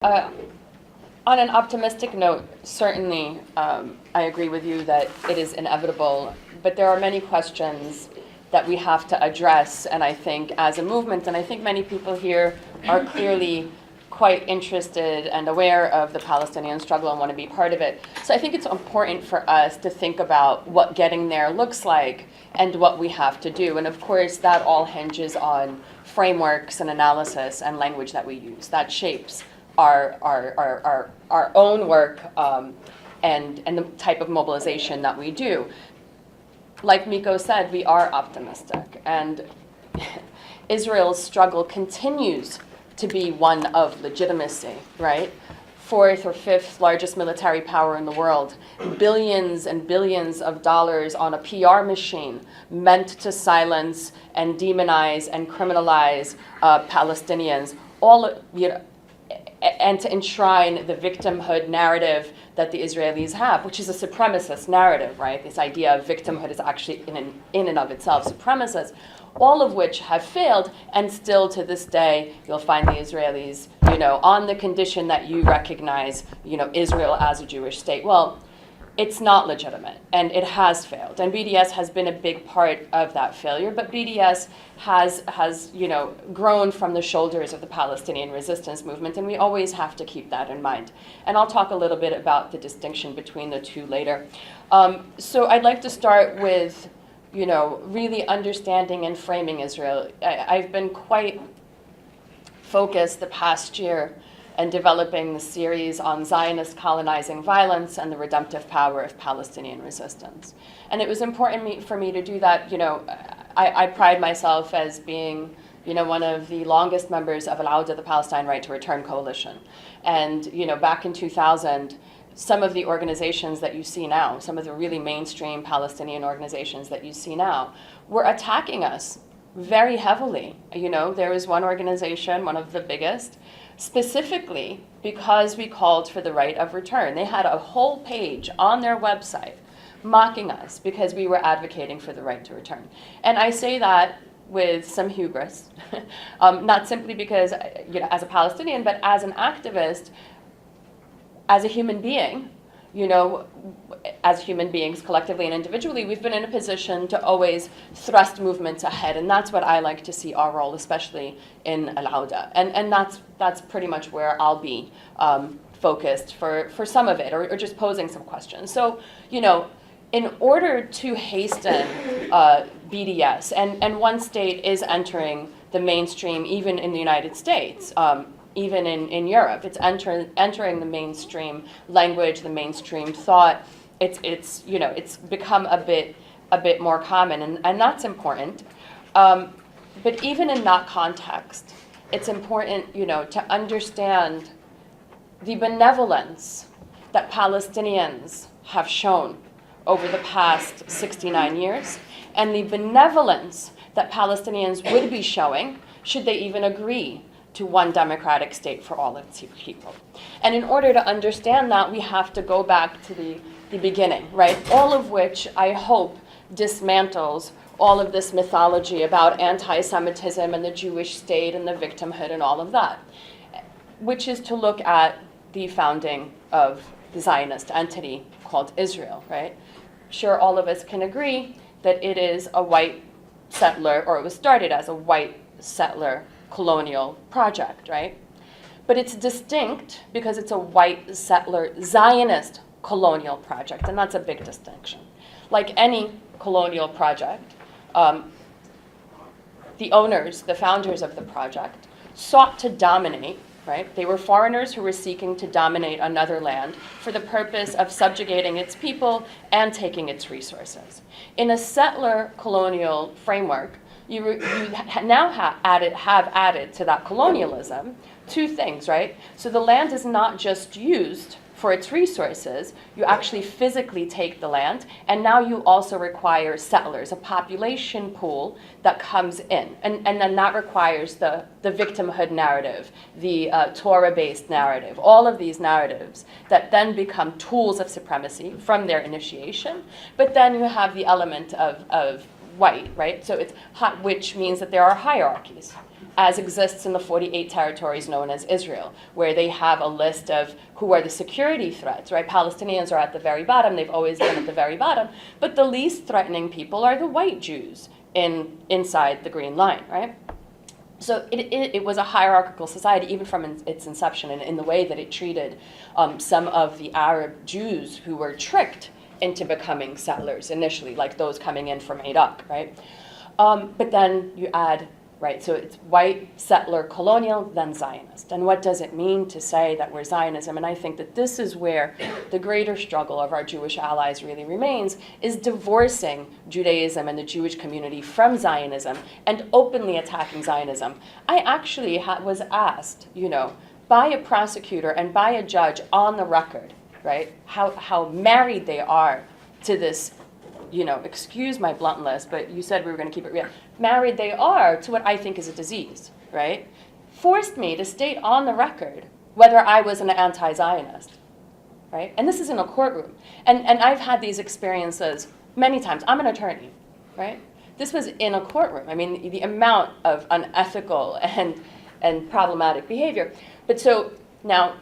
Uh, on an optimistic note, certainly I agree with you that it is inevitable, but there are many questions that we have to address, and I think as a movement, and I think many people here are clearly quite interested and aware of the Palestinian struggle and want to be part of it. So I think it's important for us to think about what getting there looks like and what we have to do. And of course, that all hinges on frameworks and analysis and language that we use that shapes our own work and the type of mobilization that we do. Like Miko said, we are optimistic, and Israel's struggle continues to be one of legitimacy, right? Fourth or fifth largest military power in the world, billions and billions of dollars on a PR machine meant to silence and demonize and criminalize Palestinians, and to enshrine the victimhood narrative that the Israelis have, which is a supremacist narrative, right? This idea of victimhood is actually in and of itself supremacist, all of which have failed, and still to this day, you'll find the Israelis, on the condition that you recognize, Israel as a Jewish state. Well, it's not legitimate, and it has failed. And BDS has been a big part of that failure, but BDS has grown from the shoulders of the Palestinian resistance movement, and we always have to keep that in mind. And I'll talk a little bit about the distinction between the two later. So I'd like to start with, really understanding and framing Israel. I've been quite focused the past year and developing the series on Zionist colonizing violence and the redemptive power of Palestinian resistance. And it was important for me to do that. I pride myself as being, one of the longest members of Al-Awda, the Palestine Right to Return Coalition. And, back in 2000, some of the organizations that you see now, some of the really mainstream Palestinian organizations that you see now, were attacking us very heavily. There was one organization, one of the biggest, specifically because we called for the right of return. They had a whole page on their website mocking us because we were advocating for the right to return. And I say that with some hubris, not simply because, as a Palestinian, but as an activist, as a human being, as human beings collectively and individually, we've been in a position to always thrust movements ahead, and that's what I like to see our role, especially in Al-Awda. And that's pretty much where I'll be focused for some of it, or just posing some questions. So, in order to hasten BDS, and one state is entering the mainstream, even in the United States, even in Europe, it's entering the mainstream language, the mainstream thought. It's become a bit more common, and that's important. But even in that context, it's important, to understand the benevolence that Palestinians have shown over the past 69 years, and the benevolence that Palestinians would be showing should they even agree to one democratic state for all of its people. And in order to understand that, we have to go back to the beginning, right? All of which I hope dismantles all of this mythology about anti-Semitism and the Jewish state and the victimhood and all of that, which is to look at the founding of the Zionist entity called Israel, right? Sure, all of us can agree that it is a white settler, or it was started as a white settler colonial project, right? But it's distinct because it's a white settler Zionist colonial project, and that's a big distinction. Like any colonial project, the owners, the founders of the project, sought to dominate, right? They were foreigners who were seeking to dominate another land for the purpose of subjugating its people and taking its resources. In a settler colonial framework, you now have added to that colonialism two things, right? So the land is not just used for its resources, you actually physically take the land, and now you also require settlers, a population pool that comes in. And then that requires the victimhood narrative, the Torah-based narrative, all of these narratives that then become tools of supremacy from their initiation. But then you have the element of white, right? So it's hot, which means that there are hierarchies. as exists in the 48 territories known as Israel, where they have a list of who are the security threats, right? Palestinians are at the very bottom. They've always been at the very bottom. But the least threatening people are the white Jews inside the Green Line, right? So it was a hierarchical society, even from its inception, and in the way that it treated some of the Arab Jews who were tricked into becoming settlers initially, like those coming in from Iraq, right? But then you add, right, so it's white, settler, colonial, then Zionist. And what does it mean to say that we're Zionism? And I think that this is where the greater struggle of our Jewish allies really remains, is divorcing Judaism and the Jewish community from Zionism and openly attacking Zionism. I actually was asked, by a prosecutor and by a judge on the record, right, how married they are to this, excuse my bluntness, but you said we were going to keep it real. Married they are to what I think is a disease, right? Forced me to state on the record whether I was an anti-Zionist, right? And this is in a courtroom. And I've had these experiences many times. I'm an attorney, right? This was in a courtroom. I mean, the amount of unethical and problematic behavior. But so now,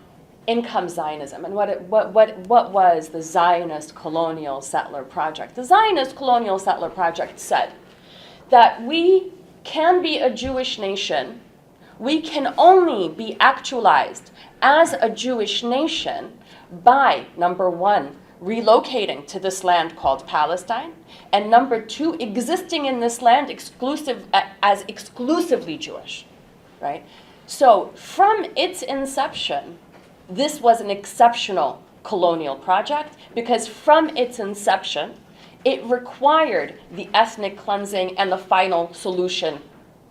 in comes Zionism. And what was the Zionist colonial settler project? The Zionist colonial settler project said that we can be a Jewish nation, we can only be actualized as a Jewish nation by, number one, relocating to this land called Palestine, and number two, existing in this land as exclusively Jewish, right? So from its inception, this was an exceptional colonial project because from its inception, it required the ethnic cleansing and the final solution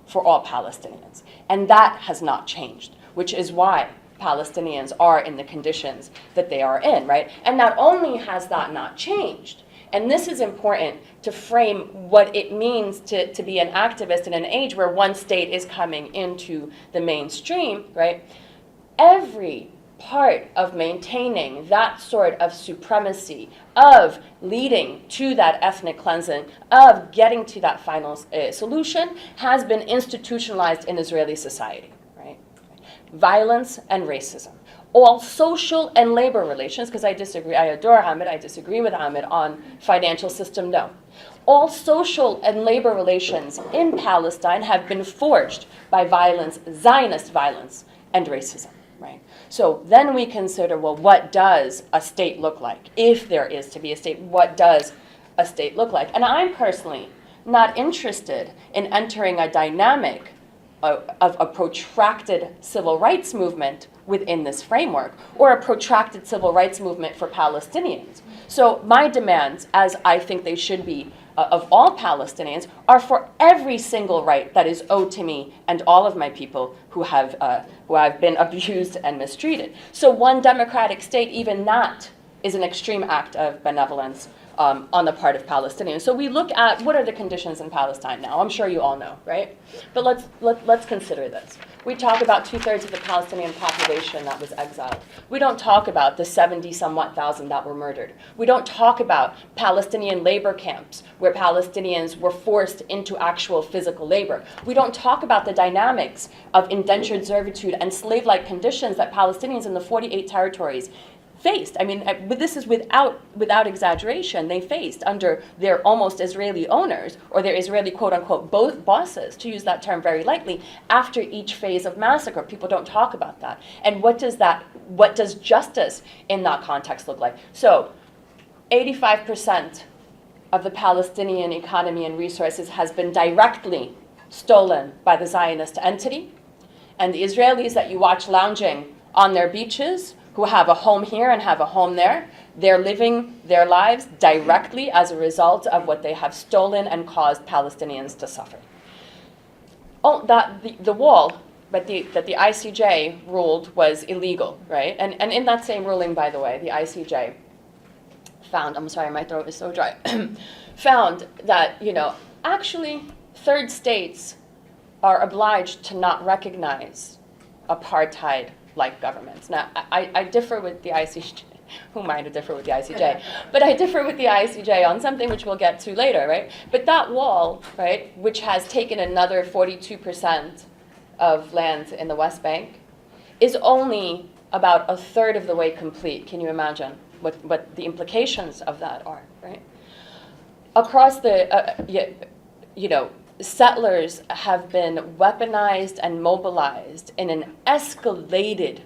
for all Palestinians. And that has not changed, which is why Palestinians are in the conditions that they are in, right? And not only has that not changed, and this is important to frame what it means to be an activist in an age where one state is coming into the mainstream, right? Every part of maintaining that sort of supremacy, of leading to that ethnic cleansing, of getting to that final solution, has been institutionalized in Israeli society, right? Violence and racism. All social and labor relations, because I disagree, I adore Ahmed, I disagree with Ahmed on financial system, no. All social and labor relations in Palestine have been forged by violence, Zionist violence, and racism. Right. So then we consider, well, what does a state look like? If there is to be a state, what does a state look like? And I'm personally not interested in entering a dynamic of a protracted civil rights movement within this framework, or a protracted civil rights movement for Palestinians. So my demands, as I think they should be of all Palestinians, are for every single right that is owed to me and all of my people who have been abused and mistreated. So one democratic state, even that, is an extreme act of benevolence on the part of Palestinians. So we look at what are the conditions in Palestine now. I'm sure you all know, right? But let's consider this. We talk about 2/3 of the Palestinian population that was exiled. We don't talk about the 70-somewhat thousand that were murdered. We don't talk about Palestinian labor camps where Palestinians were forced into actual physical labor. We don't talk about the dynamics of indentured servitude and slave-like conditions that Palestinians in the 48 territories faced. I mean, this is without exaggeration. They faced under their almost Israeli owners, or their Israeli quote-unquote both bosses, to use that term very lightly, after each phase of massacre. People don't talk about that. And what does justice in that context look like? So 85% of the Palestinian economy and resources has been directly stolen by the Zionist entity. And the Israelis that you watch lounging on their beaches, who have a home here and have a home there, they're living their lives directly as a result of what they have stolen and caused Palestinians to suffer. Oh, the wall that the ICJ ruled was illegal, right? And in that same ruling, by the way, the ICJ found, I'm sorry, my throat is so dry, found that, actually third states are obliged to not recognize apartheid-like governments. Now, I differ with the ICJ. Who am I to differ with the ICJ? But I differ with the ICJ on something which we'll get to later, right? But that wall, right, which has taken another 42% of land in the West Bank is only about a third of the way complete. Can you imagine what the implications of that are, right? Across settlers have been weaponized and mobilized in an escalated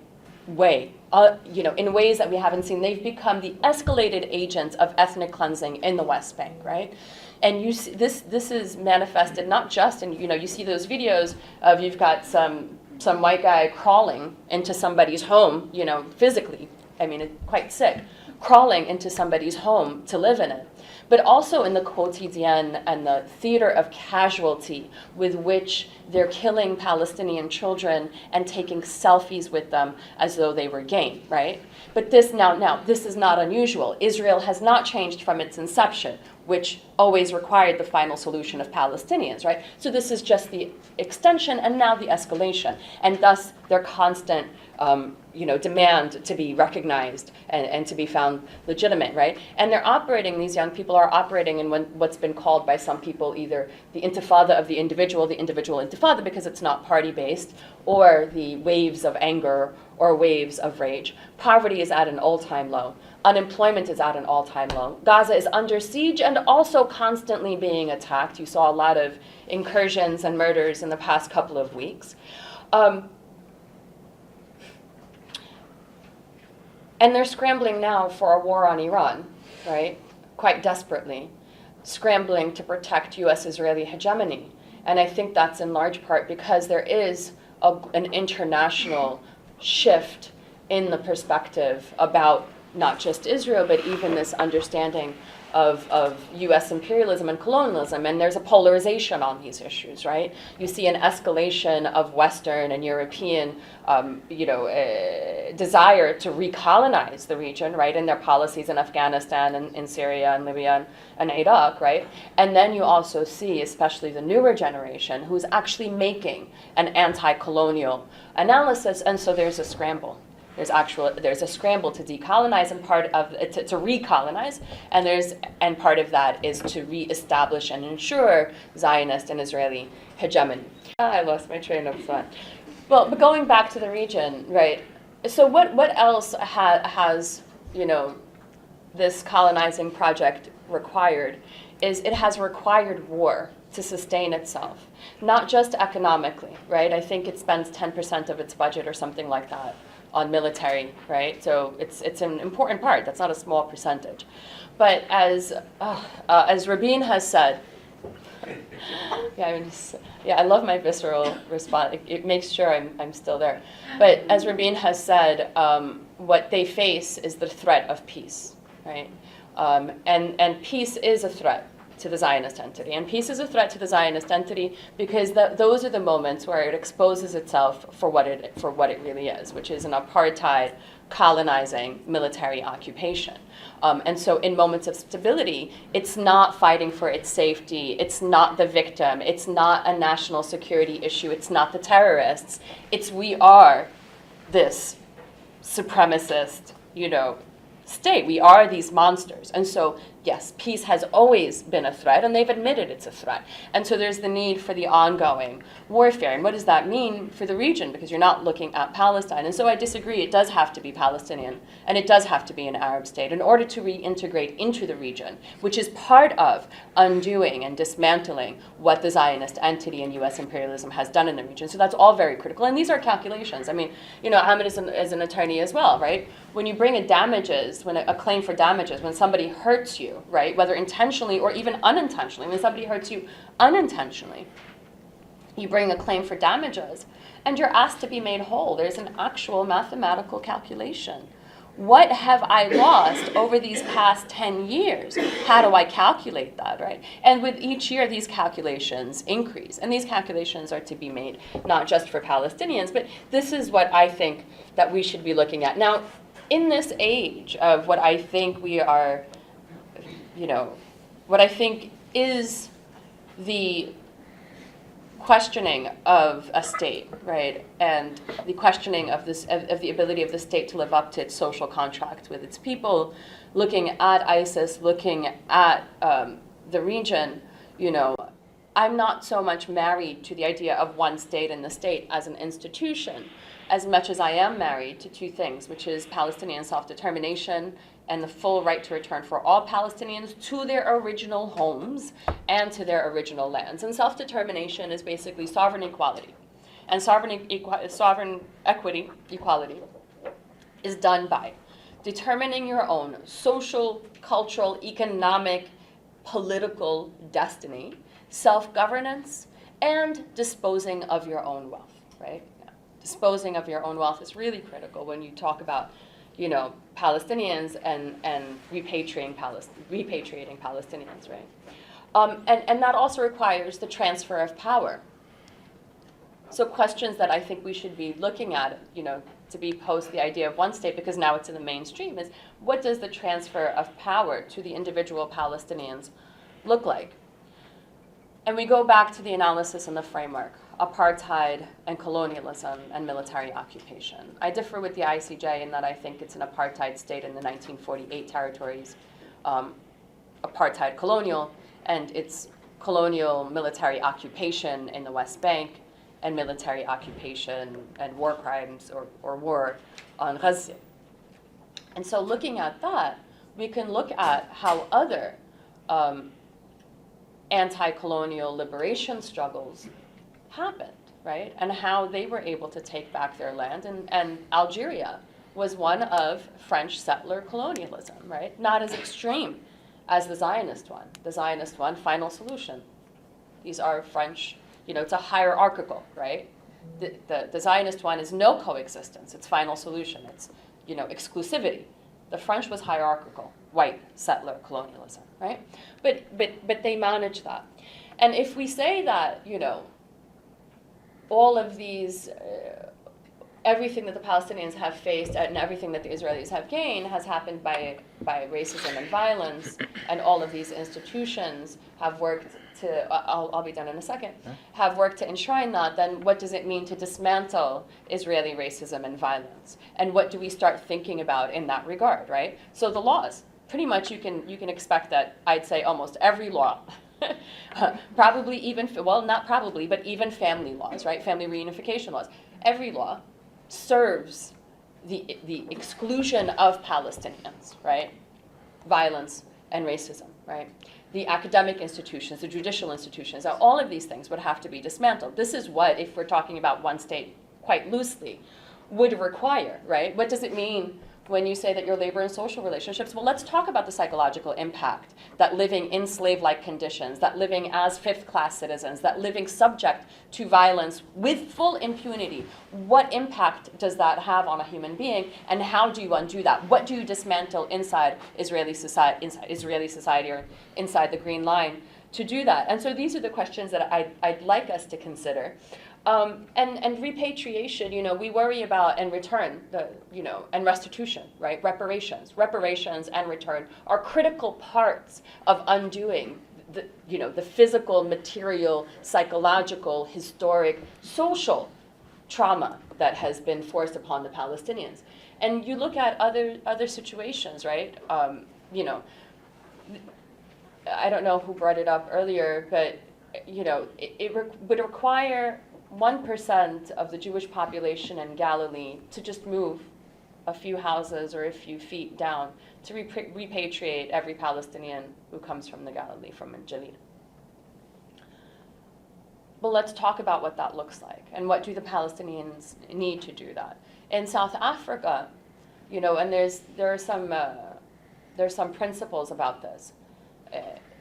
way, in ways that we haven't seen. They've become the escalated agents of ethnic cleansing in the West Bank, right? And you see this is manifested not just in, you see those videos of you've got some white guy crawling into somebody's home, physically, it's quite sick, crawling into somebody's home to live in it. But also in the quotidien and the theater of casualty with which they're killing Palestinian children and taking selfies with them as though they were game, right? But this is not unusual. Israel has not changed from its inception, which always required the final solution of Palestinians, right? So this is just the extension and now the escalation, and thus their constant demand to be recognized and to be found legitimate, right? And these young people are operating in what's been called by some people either the intifada of the individual intifada because it's not party-based, or the waves of anger or waves of rage. Poverty is at an all-time low. Unemployment is at an all-time low. Gaza is under siege and also constantly being attacked. You saw a lot of incursions and murders in the past couple of weeks. And they're scrambling now for a war on Iran, right? Quite desperately, scrambling to protect U.S.-Israeli hegemony. And I think that's in large part because there is an international shift in the perspective about not just Israel, but even this understanding of U.S. imperialism and colonialism, and there's a polarization on these issues, right? You see an escalation of Western and European, desire to recolonize the region, right, in their policies in Afghanistan and in Syria and Libya and Iraq, right? And then you also see, especially the newer generation, who's actually making an anti-colonial analysis, and so there's a scramble. There's a scramble to decolonize and to recolonize, and part of that is to reestablish and ensure Zionist and Israeli hegemony. I lost my train of thought. Well, but going back to the region, right? So what else has this colonizing project required? Is it has required war to sustain itself, not just economically, right? I think it spends 10% of its budget or something like that on military, right? So it's an important part. That's not a small percentage. But as Rabin has said, I love my visceral response. It makes sure I'm still there. But as Rabin has said, what they face is the threat of peace, right? And peace is a threat to the Zionist entity. And peace is a threat to the Zionist entity because those are the moments where it exposes itself for what it really is, which is an apartheid, colonizing military occupation. And so in moments of stability, it's not fighting for its safety, it's not the victim, it's not a national security issue, it's not the terrorists, it's we are this supremacist, state. We are these monsters. And so, yes, peace has always been a threat, and they've admitted it's a threat. And so there's the need for the ongoing warfare. And what does that mean for the region? Because you're not looking at Palestine. And so I disagree. It does have to be Palestinian, and it does have to be an Arab state in order to reintegrate into the region, which is part of undoing and dismantling what the Zionist entity and U.S. imperialism has done in the region. So that's all very critical. And these are calculations. Ahmed is an attorney as well, right? When you bring a claim for damages, when somebody hurts you, right, whether intentionally or even unintentionally, when somebody hurts you unintentionally, you bring a claim for damages, and you're asked to be made whole. There's an actual mathematical calculation. What have I lost over these past 10 years? How do I calculate that, right? And with each year, these calculations increase. And these calculations are to be made not just for Palestinians, but this is what I think that we should be looking at. Now, in this age of what I think we are, what I think is the questioning of a state, right, and the questioning of the ability of the state to live up to its social contract with its people, looking at ISIS, looking at the region, I'm not so much married to the idea of one state and the state as an institution, as much as I am married to two things, which is Palestinian self-determination and the full right to return for all Palestinians to their original homes and to their original lands. And self-determination is basically sovereign equality. And sovereign equity, equality, is done by determining your own social, cultural, economic, political destiny, self-governance, and disposing of your own wealth, right? Yeah. Disposing of your own wealth is really critical when you talk about, Palestinians and repatriating Palestinians, right? And that also requires the transfer of power. So questions that I think we should be looking at, to be post the idea of one state, because now it's in the mainstream, is what does the transfer of power to the individual Palestinians look like? And we go back to the analysis and the framework, apartheid and colonialism and military occupation. I differ with the ICJ in that I think it's an apartheid state in the 1948 territories, apartheid colonial, and it's colonial military occupation in the West Bank, and military occupation and war crimes or war on Gaza. And so looking at that, we can look at how other anti-colonial liberation struggles happened, right? And how they were able to take back their land. And Algeria was one of French settler colonialism, right? Not as extreme as the Zionist one. The Zionist one, final solution. These are French, it's a hierarchical, right? The Zionist one is no coexistence. It's final solution. It's, exclusivity. The French was hierarchical, white settler colonialism, right? But they managed that. And if we say that, all of these, everything that the Palestinians have faced and everything that the Israelis have gained has happened by racism and violence, and all of these institutions have worked to, I'll be done in a second, have worked to enshrine that, then what does it mean to dismantle Israeli racism and violence? And what do we start thinking about in that regard, right? So the laws, pretty much you can expect that, I'd say almost every law, probably even, well, not probably, but even family laws, right? Family reunification laws. Every law serves the exclusion of Palestinians, right? Violence and racism, right? The academic institutions, the judicial institutions, all of these things would have to be dismantled. This is what, if we're talking about one state quite loosely, would require, right? What does it mean when you say that your labor and social relationships? Well, let's talk about the psychological impact that living in slave-like conditions, that living as fifth-class citizens, that living subject to violence with full impunity, what impact does that have on a human being, and how do you undo that? What do you dismantle inside Israeli society or inside the Green Line to do that? And so these are the questions that I'd like us to consider. And repatriation, we worry about and return, and restitution, right? Reparations and return are critical parts of undoing the physical, material, psychological, historic, social trauma that has been forced upon the Palestinians. And you look at other situations, right? I don't know who brought it up earlier, but it would require 1% of the Jewish population in Galilee to just move a few houses or a few feet down to repatriate every Palestinian who comes from the Galilee, from Jalil. But let's talk about what that looks like, and what do the Palestinians need to do that. In South Africa, and there's some principles about this.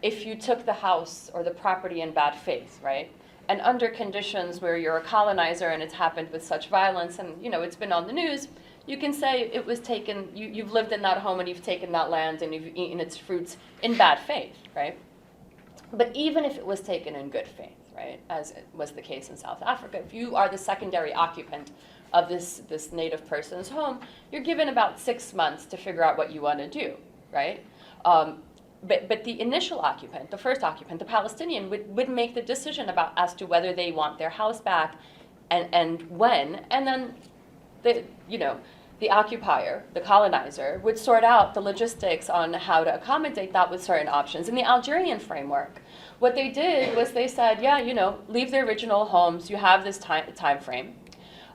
If you took the house or the property in bad faith, right? And under conditions where you're a colonizer and it's happened with such violence and, it's been on the news, you can say it was taken, you've lived in that home and you've taken that land and you've eaten its fruits in bad faith, right? But even if it was taken in good faith, right, as it was the case in South Africa, if you are the secondary occupant of this native person's home, you're given about 6 months to figure out what you want to do, right? But the initial occupant, the first occupant, the Palestinian, would make the decision as to whether they want their house back and when, and then the occupier, the colonizer, would sort out the logistics on how to accommodate that with certain options. In the Algerian framework, what they did was they said, yeah, you know, leave the original homes, you have this time frame.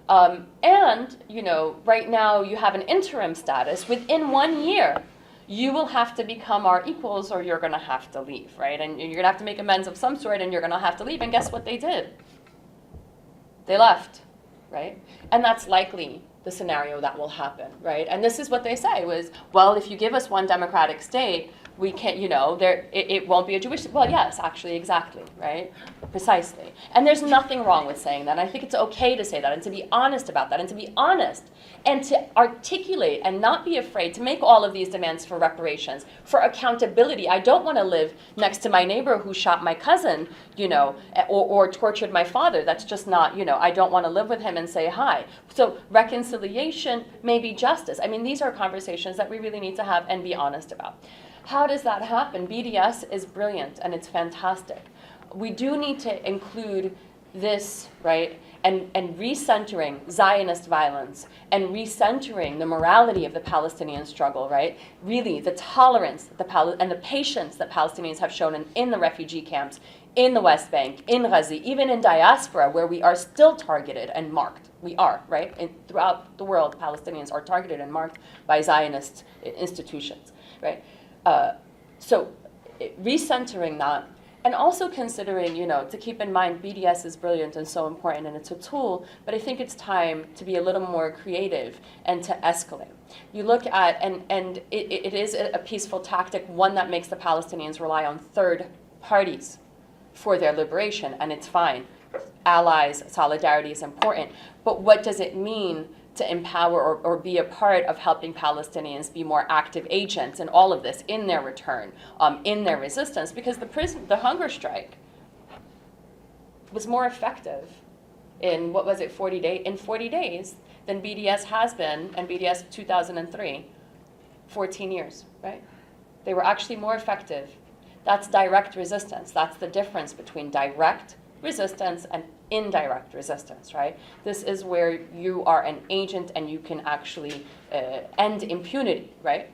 And, you know, right now you have an interim status. Within 1 year, you will have to become our equals or you're going to have to leave, right? And you're going to have to make amends of some sort and you're going to have to leave. And guess what they did? They left, right? And that's likely the scenario that will happen, right? And this is what they say was, well, if you give us one democratic state, we can't, you know, it won't be a Jewish, well, yes, actually, exactly, right? Precisely. And there's nothing wrong with saying that. And I think it's okay to say that and to be honest about that and to be honest and to articulate and not be afraid to make all of these demands for reparations, for accountability. I don't want to live next to my neighbor who shot my cousin, you know, or tortured my father. That's just not, you know, I don't want to live with him and say hi. So reconciliation may be justice. I mean, these are conversations that we really need to have and be honest about. How does that happen? BDS is brilliant and it's fantastic. We do need to include this, right, and recentering Zionist violence and recentering the morality of the Palestinian struggle, right? Really, the tolerance and the patience that Palestinians have shown in the refugee camps, in the West Bank, in Gaza, even in diaspora, where we are still targeted and marked. We are, right? And throughout the world, Palestinians are targeted and marked by Zionist institutions, right? So recentering that, and also considering, you know, to keep in mind BDS is brilliant and so important and it's a tool, but I think it's time to be a little more creative and to escalate. You look at, and it is a peaceful tactic, one that makes the Palestinians rely on third parties for their liberation, and it's fine. Allies, solidarity is important, but what does it mean to empower or be a part of helping Palestinians be more active agents in all of this, in their return, in their resistance? Because the hunger strike was more effective in, what was it, 40 days than BDS has been, and BDS 2003, 14 years, right? They were actually more effective. That's direct resistance. That's the difference between direct resistance and indirect resistance, right? This is where you are an agent and you can actually end impunity, right?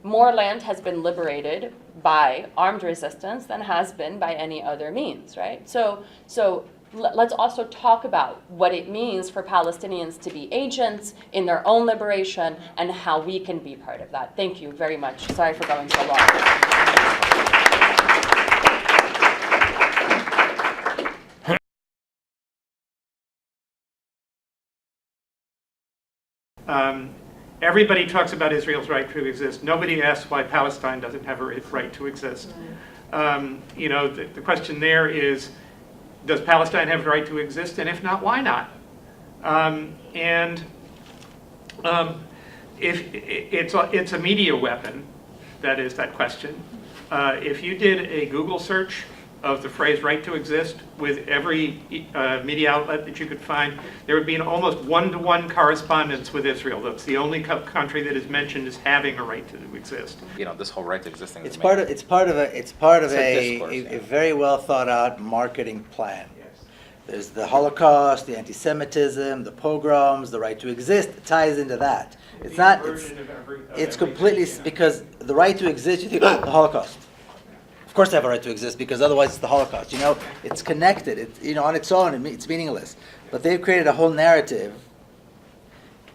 More land has been liberated by armed resistance than has been by any other means, right? So let's also talk about what it means for Palestinians to be agents in their own liberation and how we can be part of that. Thank you very much. Sorry for going so long. Everybody talks about Israel's right to exist. Nobody asks why Palestine doesn't have a right to exist. You know, the question there is, does Palestine have a right to exist? And if not, why not? If it's a media weapon, that is that question. If you did a Google search of the phrase right to exist with every media outlet that you could find, there would be an almost one-to-one correspondence with Israel. That's the only country that is mentioned as having a right to exist. You know, this whole right to exist thing. It's part of discourse, a very well thought out marketing plan. Yes. There's the Holocaust, the anti-Semitism, the pogroms, the right to exist. It ties into that. It's not. It's completely because the right to exist. You think the Holocaust. Of course they have a right to exist because otherwise it's the Holocaust. You know, it's connected. It, you know, on its own, it's meaningless. But they've created a whole narrative,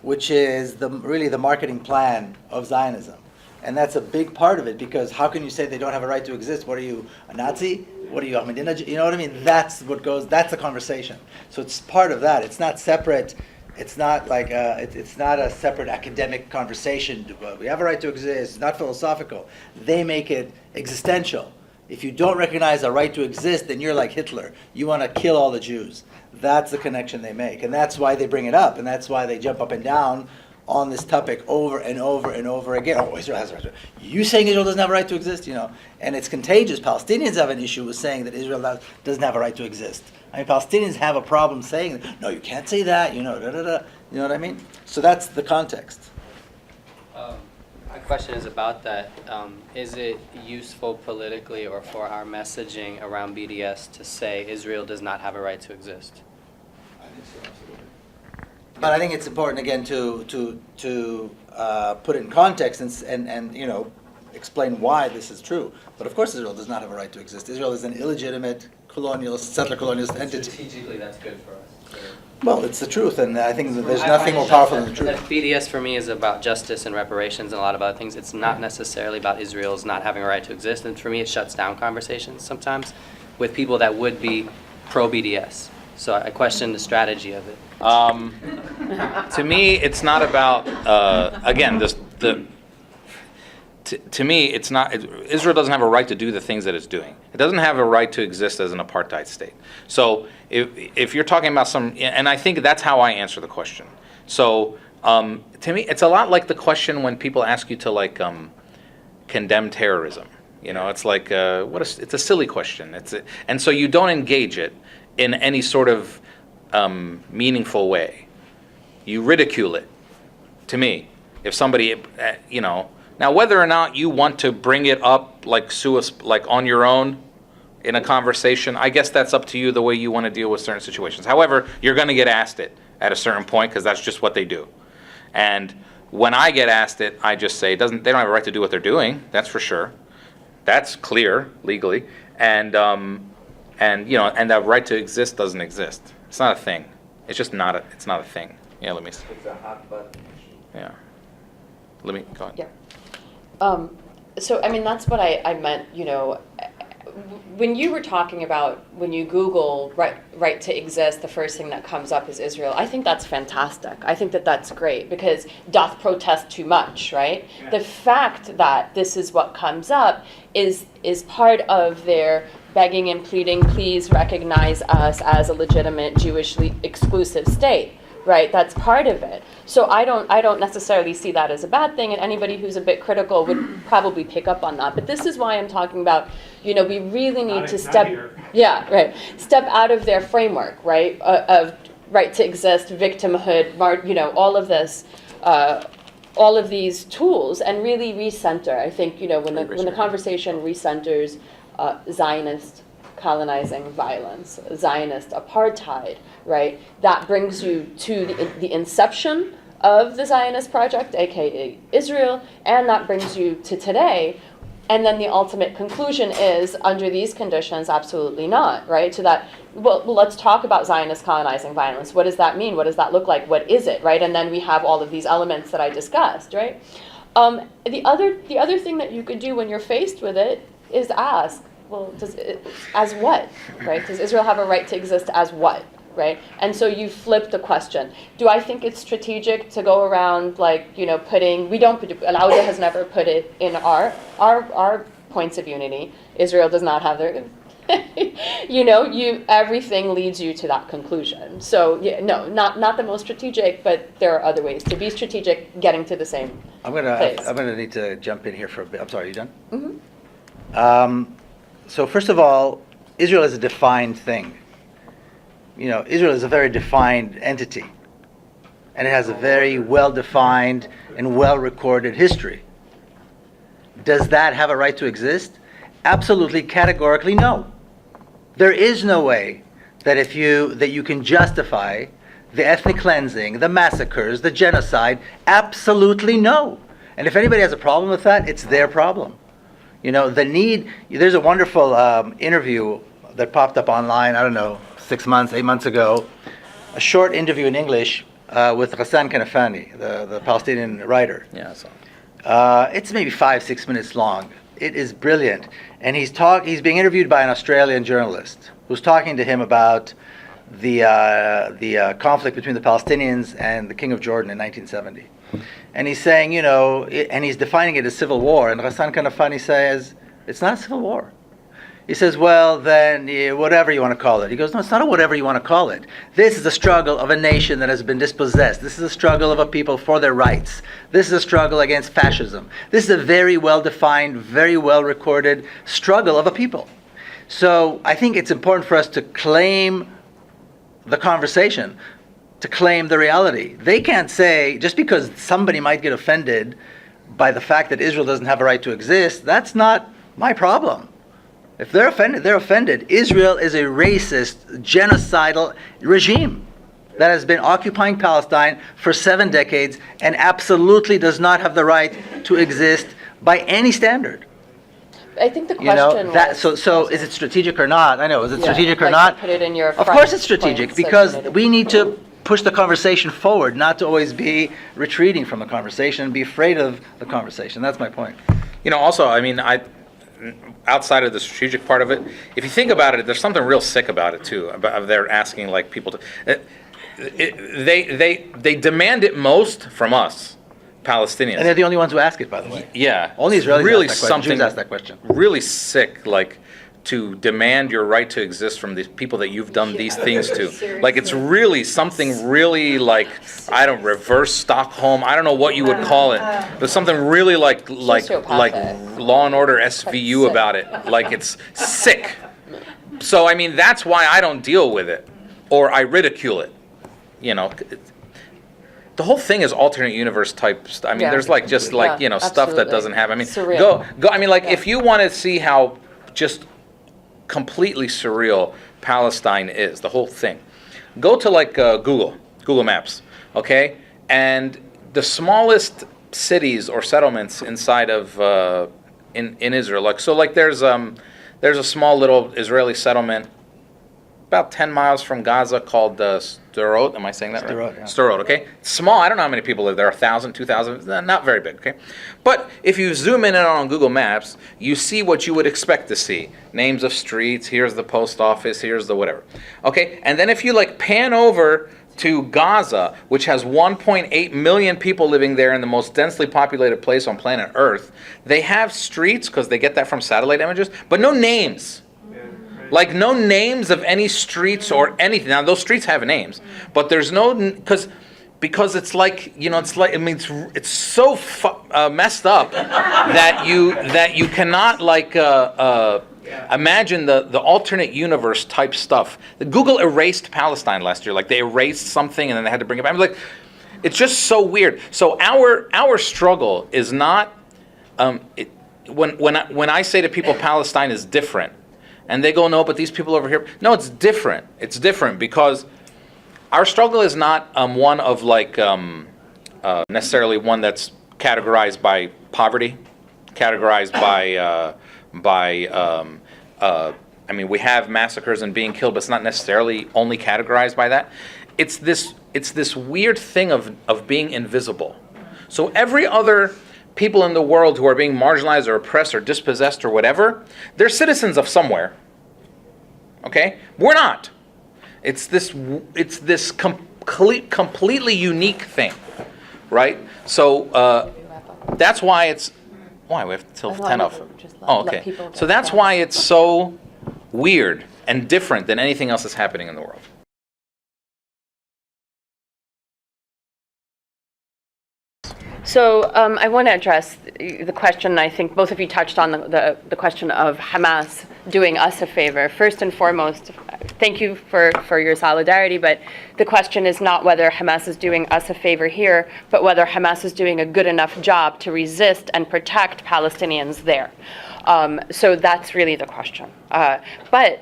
which is really the marketing plan of Zionism. And that's a big part of it because how can you say they don't have a right to exist? What are you, a Nazi? What are you, Ahmadinejad? You know what I mean? That's what goes, that's the conversation. So it's part of that. It's not separate. It's not like it's not a separate academic conversation. We have a right to exist. It's not philosophical. They make it existential. If you don't recognize a right to exist, then you're like Hitler. You want to kill all the Jews. That's the connection they make. And that's why they bring it up. And that's why they jump up and down on this topic over and over and over again. Oh, Israel has a right to exist. You saying Israel doesn't have a right to exist? You know, and it's contagious. Palestinians have an issue with saying that Israel doesn't have a right to exist. I mean, Palestinians have a problem saying, no, you can't say that, you know, da-da-da. You know what I mean? So that's the context. My question is about that. Is it useful politically or for our messaging around BDS to say Israel does not have a right to exist? I think so, absolutely. But I think it's important again to put it in context and explain why this is true. But of course, Israel does not have a right to exist. Israel is an illegitimate settler colonialist entity. Strategically, that's good for us. Well, it's the truth, and I think that there's nothing more powerful than the truth. BDS for me is about justice and reparations and a lot of other things. It's not necessarily about Israel's not having a right to exist. And for me, it shuts down conversations sometimes with people that would be pro-BDS. So I question the strategy of it. To me, it's not about, again, to me, it's not, Israel doesn't have a right to do the things that it's doing. It doesn't have a right to exist as an apartheid state. So if you're talking about and I think that's how I answer the question. So to me, it's a lot like the question when people ask you to condemn terrorism. It's like, it's a silly question. And so you don't engage it in any sort of meaningful way. You ridicule it, to me. If somebody, now whether or not you want to bring it up like on your own in a conversation, I guess that's up to you, the way you want to deal with certain situations. However, you're going to get asked it at a certain point because that's just what they do. And when I get asked it, I just say, they don't have a right to do what they're doing, that's for sure. That's clear legally. And that right to exist doesn't exist. It's not a thing. It's just not it's not a thing. Yeah, let me see. It's a hot button. Yeah. Let me go ahead. Yeah. So, I mean, that's what I meant, when you were talking about, when you Google right to exist, the first thing that comes up is Israel. I think that's fantastic. I think that that's great because doth protest too much, right? Yeah. The fact that this is what comes up is part of their begging and pleading, please recognize us as a legitimate Jewishly exclusive state. Right, that's part of it. So I don't necessarily see that as a bad thing, and anybody who's a bit critical would probably pick up on that. But this is why I'm talking about, we really need to step out of their framework, right, of right to exist, victimhood, all of this, all of these tools, and really recenter. I think when the conversation recenters Zionist colonizing violence, Zionist apartheid, right? That brings you to the inception of the Zionist project, aka Israel, and that brings you to today. And then the ultimate conclusion is, under these conditions, absolutely not, right? So that, well, let's talk about Zionist colonizing violence. What does that mean? What does that look like? What is it, right? And then we have all of these elements that I discussed, right? The other thing that you could do when you're faced with it is ask, well, as what, right? Does Israel have a right to exist as what, right? And so you flip the question. Do I think it's strategic to go around Alauda has never put it in our points of unity. Israel does not have their, everything leads you to that conclusion. So not the most strategic, but there are other ways to be strategic, getting to the same place. I'm gonna need to jump in here for a bit. I'm sorry, are you done? Mm-hmm. So first of all, Israel is a defined thing. Israel is a very defined entity. And it has a very well-defined and well-recorded history. Does that have a right to exist? Absolutely, categorically no. There is no way that you can justify the ethnic cleansing, the massacres, the genocide. Absolutely no. And if anybody has a problem with that, it's their problem. There's a wonderful interview that popped up online, 8 months ago, a short interview in English with Ghassan Kanafani, the Palestinian writer. Yeah, I saw it. It's maybe 5-6 minutes long. It is brilliant. And he's being interviewed by an Australian journalist who's talking to him about the conflict between the Palestinians and the King of Jordan in 1970. And he's saying, and he's defining it as civil war. And Ghassan Kanafani says, it's not a civil war. He says, well, then, whatever you want to call it. He goes, no, it's not a whatever you want to call it. This is a struggle of a nation that has been dispossessed. This is a struggle of a people for their rights. This is a struggle against fascism. This is a very well-defined, very well-recorded struggle of a people. So I think it's important for us to claim the conversation, to claim the reality. They can't say, just because somebody might get offended by the fact that Israel doesn't have a right to exist, that's not my problem. If they're offended, they're offended. Israel is a racist, genocidal regime. that has been occupying Palestine for 7 decades and absolutely does not have the right to exist by any standard. I think the You know, question that, was. so is it strategic or not? I know, is it strategic or like not? to put it in your Of front course it's strategic, points that you because made. we need to push the conversation forward, not to always be retreating from the conversation and be afraid of the conversation. That's my point. You know, also, I mean, outside of the strategic part of it, if you think about it, there's something real sick about it too. About they're asking like people to, they demand it most from us, Palestinians. And they're the only ones who ask it, by the way. Yeah, Only Israelis really ask that question. Jews something ask that question. really sick, like to demand your right to exist from these people that you've done these things to. Like it's really something really like, I don't, reverse Stockholm, I don't know what you would call it, but something really like Sociopathic. Law and Order SVU sick. about it. Like it's sick. So I mean, that's why I don't deal with it, or I ridicule it. You know, the whole thing is alternate universe type. I mean, Yeah. there's like just like Yeah, stuff that absolutely. doesn't happen. I mean, Surreal. go. I mean, like Yeah. if you want to see how just completely surreal Palestine is, the whole thing, go to like Google Maps, okay? And the smallest cities or settlements inside of in Israel, like so, like there's a small little Israeli settlement about 10 miles from Gaza called Sderot. Am I saying that right? Sderot, yeah. Sderot, okay? Small. I don't know how many people live there. 1,000, 2,000. Not very big, okay? But if you zoom in on Google Maps, you see what you would expect to see. Names of streets. Here's the post office. Here's the whatever. Okay? And then if you like pan over to Gaza, which has 1.8 million people living there in the most densely populated place on planet Earth, they have streets, because they get that from satellite images, but no names. Like no names of any streets or anything. Now those streets have names, but there's no, because it's like, you know, it's like, I mean, it's so messed up that you cannot like imagine the alternate universe type stuff. Google erased Palestine last year. Like they erased something and then they had to bring it back. I mean, like it's just so weird. So our struggle is not when I say to people Palestine is different. And they go, no, but these people over here. No, it's different. It's different because our struggle is not one of like necessarily one that's categorized by poverty, categorized by I mean, we have massacres and being killed, but it's not necessarily only categorized by that. It's this weird thing of being invisible. So every other people in the world who are being marginalized or oppressed or dispossessed or whatever, they're citizens of somewhere. Okay? We're not. It's this completely unique thing, right? So that's why it's we have till 10 off. Okay. So that's why it's so weird and different than anything else that's happening in the world. So I want to address the question. I think both of you touched on the question of Hamas doing us a favor. First and foremost, thank you for your solidarity, but the question is not whether Hamas is doing us a favor here, but whether Hamas is doing a good enough job to resist and protect Palestinians there. So that's really the question. But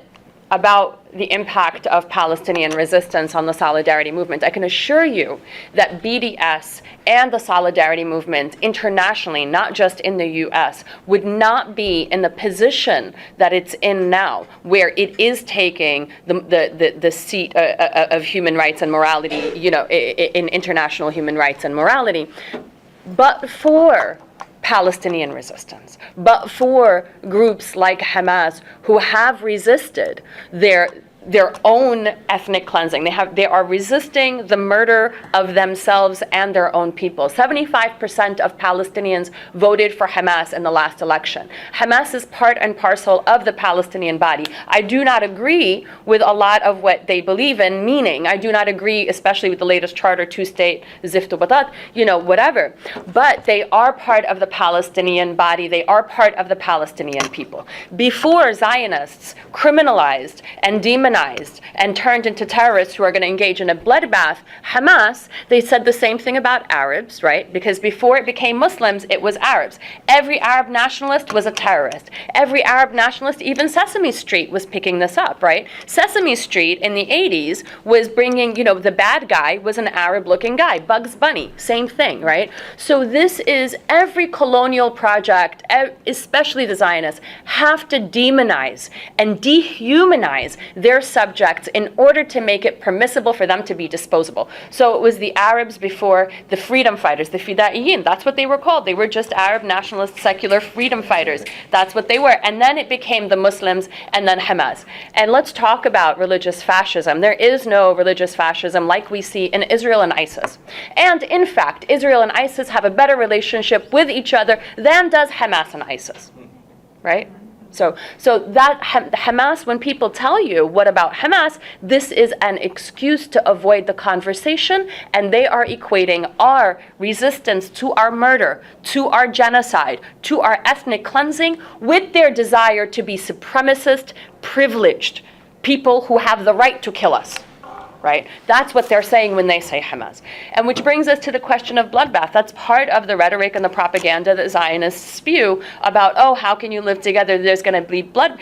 about the impact of Palestinian resistance on the solidarity movement, I can assure you that BDS and the solidarity movement internationally, not just in the US, would not be in the position that it's in now, where it is taking the seat of human rights and morality, you know, in international human rights and morality, but for Palestinian resistance, but for groups like Hamas who have resisted their own ethnic cleansing. They are resisting the murder of themselves and their own people. 75% of Palestinians voted for Hamas in the last election. Hamas is part and parcel of the Palestinian body. I do not agree with a lot of what they believe in, meaning I do not agree, especially with the latest charter, two-state, ziftu batat, you know, whatever. But they are part of the Palestinian body. They are part of the Palestinian people. Before Zionists criminalized and demonized demonized and turned into terrorists who are going to engage in a bloodbath Hamas, they said the same thing about Arabs, right? Because before it became Muslims, it was Arabs. Every Arab nationalist was a terrorist. Every Arab nationalist, even Sesame Street was picking this up, right? Sesame Street in the 80s was bringing, the bad guy was an Arab-looking guy. Bugs Bunny, same thing, right? So this is every colonial project, especially the Zionists, have to demonize and dehumanize their subjects in order to make it permissible for them to be disposable. So it was the Arabs before the freedom fighters, the Fidaiyin. That's what they were called. They were just Arab nationalist secular freedom fighters. That's what they were. And then it became the Muslims and then Hamas. And let's talk about religious fascism. There is no religious fascism like we see in Israel and ISIS. And in fact, Israel and ISIS have a better relationship with each other than does Hamas and ISIS, right? So that Hamas, when people tell you, what about Hamas, this is an excuse to avoid the conversation, and they are equating our resistance to our murder, to our genocide, to our ethnic cleansing, with their desire to be supremacist, privileged people who have the right to kill us. Right? That's what they're saying when they say Hamas. And which brings us to the question of bloodbath. That's part of the rhetoric and the propaganda that Zionists spew about, how can you live together? There's going to be blood.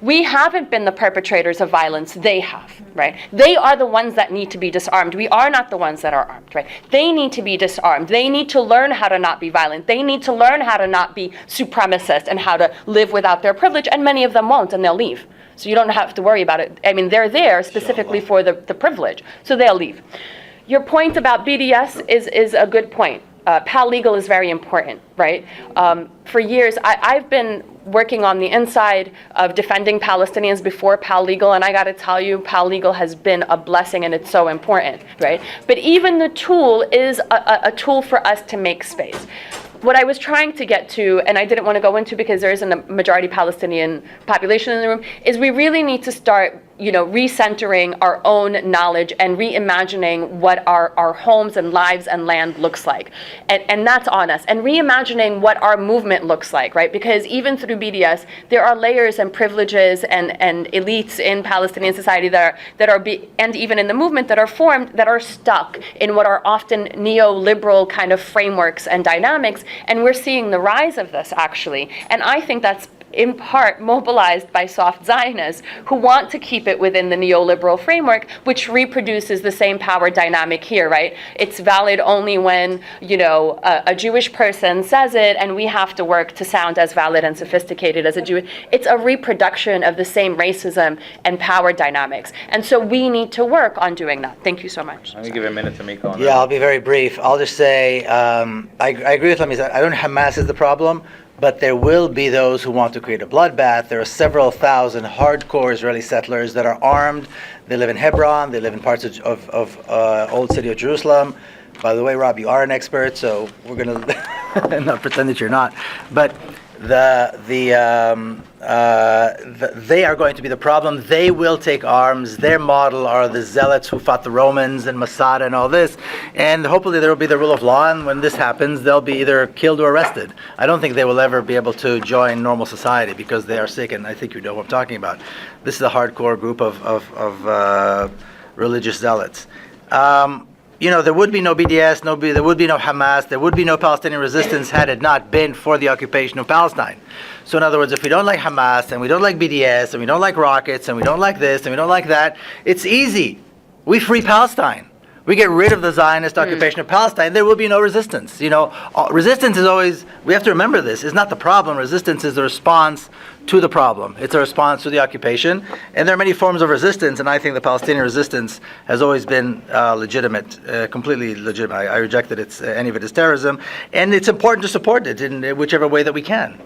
We haven't been the perpetrators of violence. They have, right? They are the ones that need to be disarmed. We are not the ones that are armed, right? They need to be disarmed. They need to learn how to not be violent. They need to learn how to not be supremacist and how to live without their privilege. And many of them won't, and they'll leave. So you don't have to worry about it. I mean, they're there specifically for the privilege, so they'll leave. Your point about BDS is a good point. Paralegal is very important, right? For years, I've been working on the inside of defending Palestinians before Paralegal, and I got to tell you, Paralegal has been a blessing, and it's so important, right? But even the tool is a tool for us to make space. What I was trying to get to, and I didn't want to go into because there isn't a majority Palestinian population in the room, is we really need to start, recentering our own knowledge and reimagining what our homes and lives and land looks like. And that's on us. And reimagining what our movement looks like, right? Because even through BDS, there are layers and privileges and elites in Palestinian society and even in the movement that are formed, that are stuck in what are often neoliberal kind of frameworks and dynamics. And we're seeing the rise of this, actually. And I think that's in part mobilized by soft Zionists who want to keep it within the neoliberal framework, which reproduces the same power dynamic here, right? It's valid only when, a Jewish person says it, and we have to work to sound as valid and sophisticated as a Jew. It's a reproduction of the same racism and power dynamics. And so we need to work on doing that. Thank you so much. Let me give a minute to Miko. Yeah, I'll be very brief. I'll just say, I agree with Lami. I don't know Hamas is the problem, but there will be those who want to create a bloodbath. There are several thousand hardcore Israeli settlers that are armed. They live in Hebron. They live in parts of old city of Jerusalem. By the way, Rob, you are an expert, so we're going to not pretend that you're not. But they are going to be the problem. They will take arms. Their model are the zealots who fought the Romans and Masada and all this. And hopefully there will be the rule of law, and when this happens, they'll be either killed or arrested. I don't think they will ever be able to join normal society because they are sick, and I think you know what I'm talking about. This is a hardcore group of religious zealots. There would be no BDS, there would be no Hamas, there would be no Palestinian resistance had it not been for the occupation of Palestine. So in other words, if we don't like Hamas, and we don't like BDS, and we don't like rockets, and we don't like this, and we don't like that, it's easy. We free Palestine. We get rid of the Zionist occupation of Palestine, there will be no resistance. Resistance is always, we have to remember this, is not the problem. Resistance is the response to the problem. It's a response to the occupation. And there are many forms of resistance, and I think the Palestinian resistance has always been legitimate, completely legitimate. I reject that any of it is terrorism. And it's important to support it in whichever way that we can.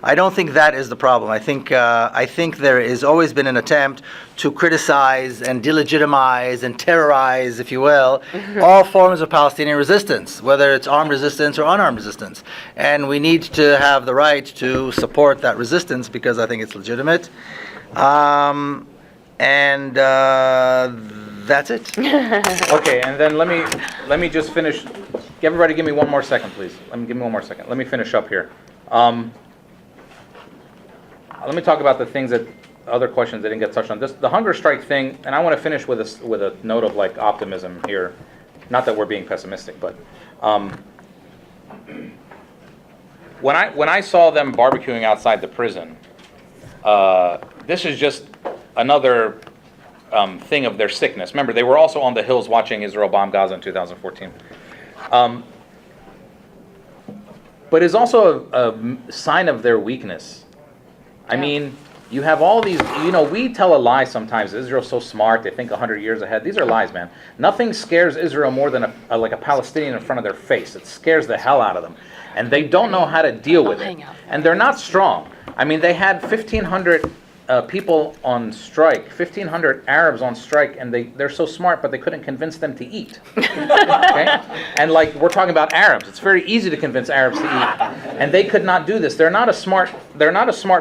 I don't think that is the problem. I think there has always been an attempt to criticize and delegitimize and terrorize, if you will, all forms of Palestinian resistance, whether it's armed resistance or unarmed resistance. And we need to have the right to support that resistance because I think it's legitimate. And that's it. Okay, and then let me just finish. Everybody give me one more second, please. Give me one more second. Let me finish up here. Let me talk about the things that other questions that didn't get touched on. The hunger strike thing, and I want to finish with a note of like optimism here. Not that we're being pessimistic, but when I saw them barbecuing outside the prison, this is just another thing of their sickness. Remember, they were also on the hills watching Israel bomb Gaza in 2014. But it's also a sign of their weakness. I mean, you have all these, we tell a lie sometimes. Israel's so smart, they think 100 years ahead. These are lies, man. Nothing scares Israel more than a Palestinian in front of their face. It scares the hell out of them. And they don't know how to deal with it. And they're not strong. I mean, they had 1,500 people on strike, 1,500 Arabs on strike, and they're so smart, but they couldn't convince them to eat. Okay? And like, we're talking about Arabs. It's very easy to convince Arabs to eat. And they could not do this. They're not a smart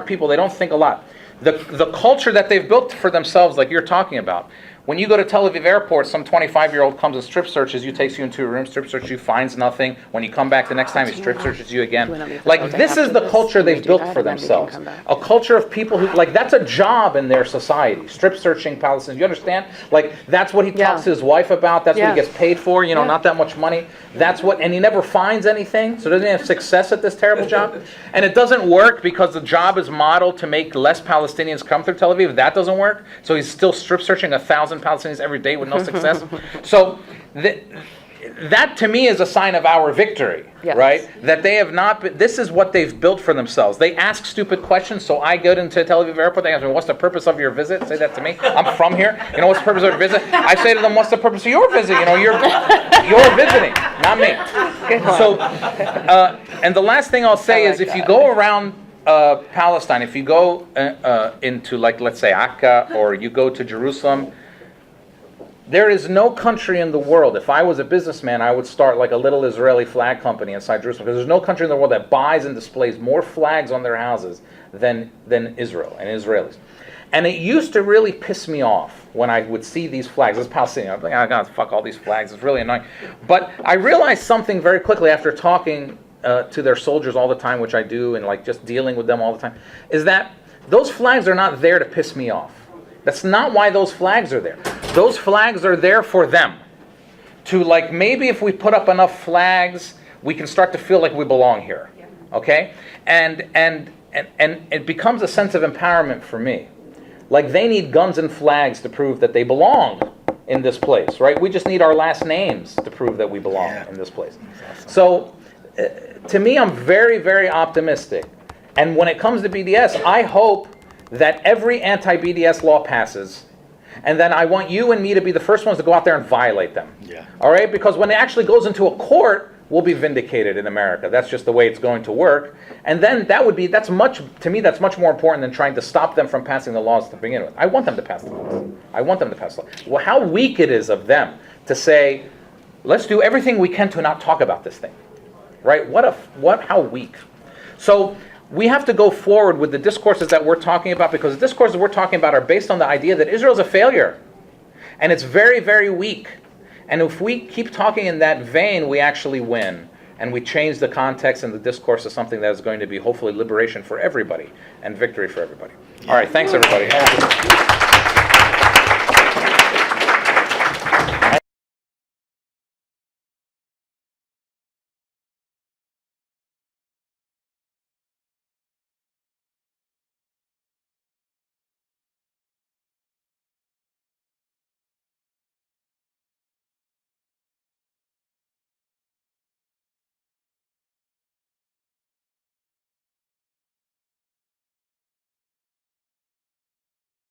people. They don't think a lot. The culture that they've built for themselves, like you're talking about, when you go to Tel Aviv airport, some 25-year-old comes and strip searches you, takes you into a room, strip searches you, finds nothing. When you come back the next time, he strip searches you again. Like, this is the culture they've built for themselves. A culture of people who, like, that's a job in their society, strip searching Palestinians. You understand? Like, that's what he talks to his wife about. That's what he gets paid for, not that much money. That's what, and he never finds anything, so doesn't he have success at this terrible job? And it doesn't work because the job is modeled to make less Palestinians come through Tel Aviv. That doesn't work. So he's still strip searching 1,000 Palestinians every day with no success. So that to me is a sign of our victory, right? That they have not been, this is what they've built for themselves. They ask stupid questions, so I go into Tel Aviv airport, they ask me, what's the purpose of your visit? Say that to me. I'm from here. What's the purpose of your visit? I say to them, what's the purpose of your visit? You're visiting, not me. So, and the last thing I'll say is if you go around Palestine, if you go into, like, let's say Akka, or you go to Jerusalem, there is no country in the world, if I was a businessman, I would start like a little Israeli flag company inside Jerusalem, because there's no country in the world that buys and displays more flags on their houses than Israel and Israelis. And it used to really piss me off when I would see these flags. As Palestinian, I'm like, oh God, fuck all these flags, it's really annoying. But I realized something very quickly after talking to their soldiers all the time, which I do, and like just dealing with them all the time, is that those flags are not there to piss me off. That's not why those flags are there. Those flags are there for them. To, like, maybe if we put up enough flags, we can start to feel like we belong here. Okay? And it becomes a sense of empowerment for me. Like, they need guns and flags to prove that they belong in this place, right? We just need our last names to prove that we belong in this place. So, to me, I'm very, very optimistic. And when it comes to BDS, I hope that every anti-BDS law passes, and then I want you and me to be the first ones to go out there and violate them. All right? Because when it actually goes into a court, we'll be vindicated in America. That's just the way it's going to work. And then that's much more important than trying to stop them from passing the laws to begin with. I want them to pass the laws. I want them to pass the laws. Well, how weak it is of them to say, let's do everything we can to not talk about this thing. Right? How weak. So, we have to go forward with the discourses that we're talking about, because the discourses we're talking about are based on the idea that Israel's a failure. And it's very, very weak. And if we keep talking in that vein, we actually win. And we change the context and the discourse to something that is going to be hopefully liberation for everybody and victory for everybody. All right, thanks everybody.